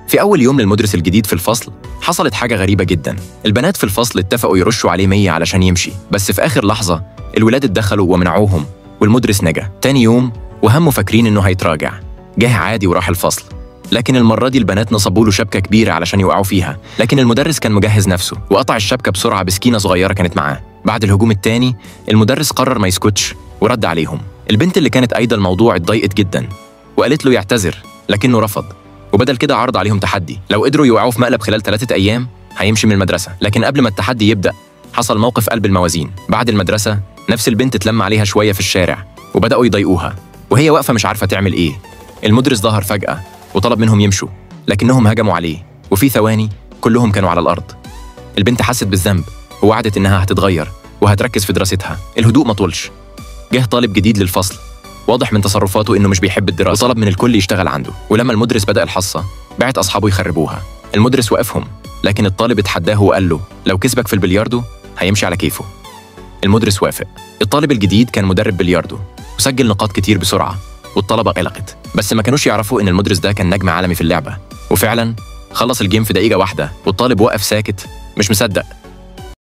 في أول يوم للمدرس الجديد في الفصل حصلت حاجة غريبة جدا. البنات في الفصل اتفقوا يرشوا عليه 100 علشان يمشي، بس في آخر لحظة الولاد اتدخلوا ومنعوهم والمدرس نجا. تاني يوم وهموا فاكرين إنه هيتراجع، جه عادي وراح الفصل، لكن المرة دي البنات نصبوا له شبكة كبيرة علشان يوقعوا فيها، لكن المدرس كان مجهز نفسه وقطع الشبكة بسرعة بسكينة صغيرة كانت معاه. بعد الهجوم التاني المدرس قرر ما يسكتش ورد عليهم. البنت اللي كانت قايدة الموضوع اتضايقت جدا وقالت له يعتذر، لكنه رفض، وبدل كده عرض عليهم تحدي، لو قدروا يوقعوه في مقلب خلال 3 أيام هيمشي من المدرسة. لكن قبل ما التحدي يبدأ حصل موقف قلب الموازين. بعد المدرسة نفس البنت اتلم عليها شوية في الشارع وبدأوا يضايقوها وهي واقفة مش عارفة تعمل إيه. المدرس ظهر فجأة وطلب منهم يمشوا، لكنهم هجموا عليه وفي ثواني كلهم كانوا على الأرض. البنت حست بالذنب ووعدت إنها هتتغير وهتركز في دراستها. الهدوء ما طولش، جه طالب جديد للفصل واضح من تصرفاته إنه مش بيحب الدراسة وطلب من الكل يشتغل عنده. ولما المدرس بدأ الحصة بعت أصحابه يخربوها. المدرس وقفهم، لكن الطالب اتحداه وقال له لو كسبك في البلياردو هيمشي على كيفه. المدرس وافق. الطالب الجديد كان مدرب بلياردو وسجل نقاط كتير بسرعة والطلبة قلقت، بس ما كانوش يعرفوا إن المدرس ده كان نجم عالمي في اللعبة. وفعلا خلص الجيم في دقيقة واحدة والطالب وقف ساكت مش مصدق.